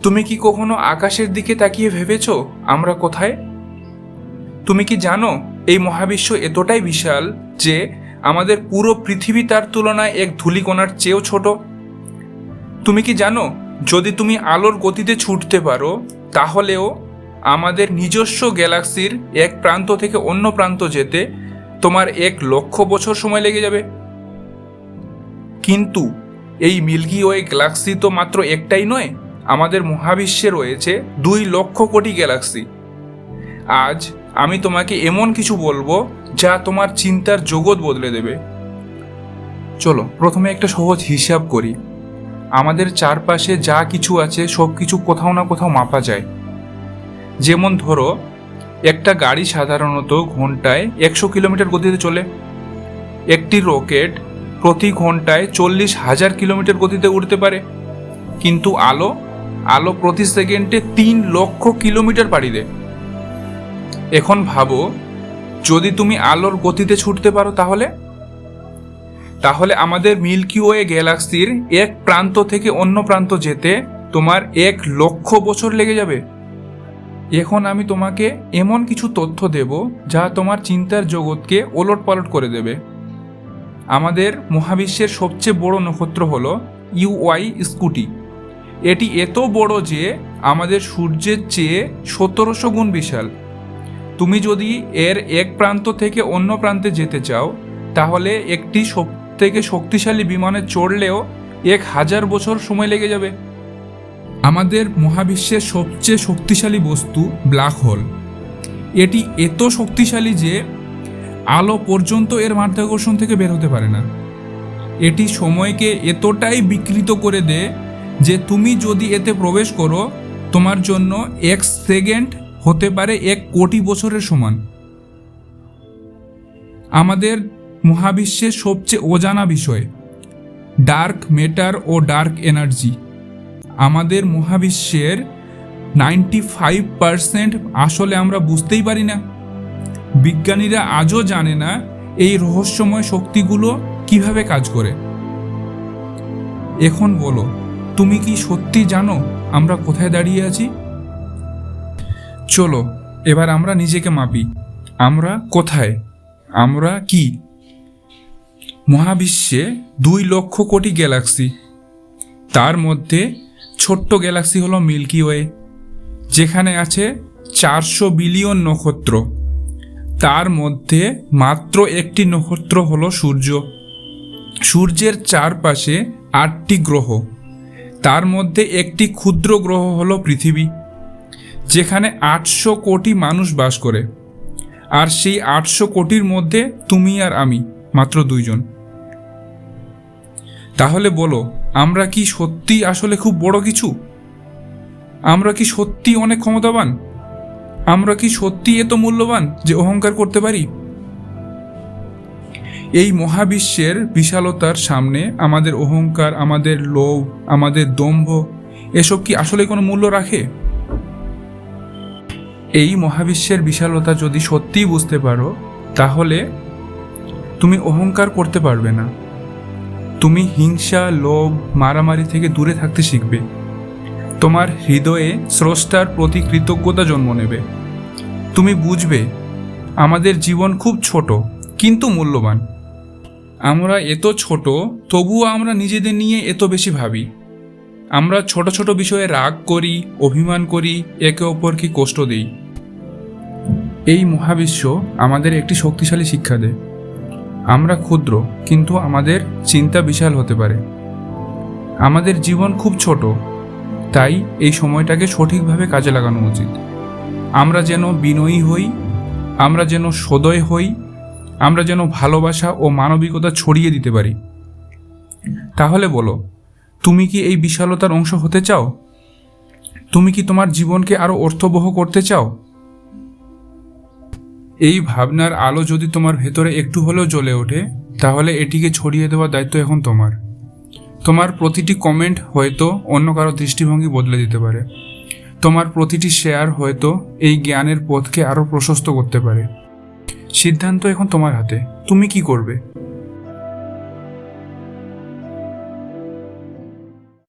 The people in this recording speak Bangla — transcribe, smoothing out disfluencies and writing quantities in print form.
তুমি কি কখনো আকাশের দিকে তাকিয়ে ভেবেছো আমরা কোথায়? তুমি কি জানো এই মহাবিশ্ব এতটাই বিশাল যে আমাদের পুরো পৃথিবী তার তুলনায় এক ধূলিকণার চেয়েও ছোট? তুমি কি জানো যদি তুমি আলোর গতিতে ছুটতে পারো তাহলেও আমাদের নিজস্ব গ্যালাক্সির এক প্রান্ত থেকে অন্য প্রান্ত যেতে তোমার 1,00,000 বছর সময় লেগে যাবে। কিন্তু এই মিল্কি ওয়ে গ্যালাক্সি তো মাত্র একটাই নয়, আমাদের মহাবিশ্বে রয়েছে 2,00,000 কোটি গ্যালাক্সি। আজ আমি তোমাকে এমন কিছু বলবো যা তোমার চিন্তার জগৎ বদলে দেবে। চলো প্রথমে একটা সহজ হিসাব করি। আমাদের চারপাশে যা কিছু আছে সব কিছু কোথাও না কোথাও মাপা যায়। যেমন ধরো, একটা গাড়ি সাধারণত ঘন্টায় 100 কিলোমিটার গতিতে চলে। একটি রকেট প্রতি ঘন্টায় 40,000 কিলোমিটার গতিতে উড়তে পারে। কিন্তু আলো প্রতি সেকেন্ডে 3,00,000 কিলোমিটার পাড়ি দেয়। এখন ভাবো, যদি তুমি আলোর গতিতে ছুটতে পারো তাহলে আমাদের মিল্কি ওয়ে গ্যালাক্সির এক প্রান্ত থেকে অন্য প্রান্ত যেতে তোমার 1,00,000 বছর লেগে যাবে। এখন আমি তোমাকে এমন কিছু তথ্য দেব যা তোমার চিন্তার জগৎকে ওলটপালট করে দেবে। আমাদের মহাবিশ্বের সবচেয়ে বড় নক্ষত্র হলো ইউআই স্কুটি। এটি এত বড় যে আমাদের সূর্যের চেয়ে 1700 গুণ বিশাল। তুমি যদি এর এক প্রান্ত থেকে অন্য প্রান্তে যেতে চাও তাহলে একটি সবথেকে শক্তিশালী বিমানে চড়লেও 1,000 বছর সময় লেগে যাবে। আমাদের মহাবিশ্বের সবচেয়ে শক্তিশালী বস্তু ব্ল্যাক হোল। এটি এত শক্তিশালী যে আলো পর্যন্ত এর মাধ্যাকর্ষণ থেকে বের হতে পারে না। এটি সময়কে এতটাই বিকৃত করে দেয় যে তুমি যদি এতে প্রবেশ করো তোমার জন্য 1 সেকেন্ড হতে পারে 1,000,000,000 বছরের সমান। আমাদের মহাবিশ্বের সবচেয়ে অজানা বিষয় ডার্ক ম্যাটার ও ডার্ক এনার্জি। আমাদের মহাবিশ্বের 95% আসলে আমরা বুঝতেই পারি না। বিজ্ঞানীরা আজও জানে না এই রহস্যময় শক্তিগুলো কিভাবে কাজ করে। এখন বলো, তুমি কি সত্যি জানো আমরা কোথায় দাঁড়িয়ে আছি? চলো এবার আমরা নিজেকে মাপি। আমরা কোথায়? আমরা কি? মহাবিশ্বে 2,00,000 কোটি গ্যালাক্সি। তার মধ্যে ছোট্ট গ্যালাক্সি হলো মিল্কি ওয়ে, যেখানে আছে 400 বিলিয়ন নক্ষত্র। তার মধ্যে মাত্র একটি নক্ষত্র হলো সূর্য। সূর্যের চারপাশে 8টি গ্রহ। তার মধ্যে একটি ক্ষুদ্র গ্রহ হলো পৃথিবী, যেখানে 800 কোটি মানুষ বাস করে। আর সেই 800 কোটির মধ্যে তুমি আর আমি মাত্র 2 জন। তাহলে বলো, আমরা কি সত্যি আসলে খুব বড় কিছু? আমরা কি সত্যি অনেক ক্ষমতাবান? আমরা কি সত্যি এত মূল্যবান যে অহংকার করতে পারি? এই মহাবিশ্বের বিশালতার সামনে আমাদের অহংকার, আমাদের লোভ, আমাদের দম্ভ এসব কি আসলে কোনো মূল্য রাখে? এই মহাবিশ্বের বিশালতা যদি সত্যিই বুঝতে পারো তাহলে তুমি অহংকার করতে পারবে না। তুমি হিংসা, লোভ, মারামারি থেকে দূরে থাকতে শিখবে। তোমার হৃদয়ে স্রষ্টার প্রতি কৃতজ্ঞতা জন্ম নেবে। তুমি বুঝবে আমাদের জীবন খুব ছোট কিন্তু মূল্যবান। আমরা এত ছোট, তবুও আমরা নিজেদের নিয়ে এত বেশি ভাবি। আমরা ছোট ছোট বিষয়ে রাগ করি, অভিমান করি, একে অপরকে কষ্ট দিই। এই মহাবিশ্ব আমাদের একটি শক্তিশালী শিক্ষা দেয়। আমরা ক্ষুদ্র, কিন্তু আমাদের চিন্তা বিশাল হতে পারে। আমাদের জীবন খুব ছোট, তাই এই সময়টাকে সঠিকভাবে কাজে লাগানো উচিত। আমরা যেন বিনয়ী হই, আমরা যেন সদয় হই, আমরা যেন ভালোবাসা ও মানবিকতা ছড়িয়ে দিতে পারি। তাহলে বলো, তুমি কি এই বিশালতার অংশ হতে চাও? তুমি কি তোমার জীবনকে আরো অর্থবহ করতে চাও? এই ভাবনার আলো যদি তোমার ভেতরে একটু হলেও জ্বলে ওঠে তাহলে এটিকে ছড়িয়ে দেওয়ার দায়িত্ব এখন তোমার। তোমার প্রতিটি কমেন্ট হয়তো অন্য কারো দৃষ্টিভঙ্গি বদলে দিতে পারে। তোমার প্রতিটি শেয়ার হয়তো এই জ্ঞানের পথকে আরো প্রশস্ত করতে পারে। সিদ্ধান্ত এখন তোমার হাতে। তুমি কি করবে?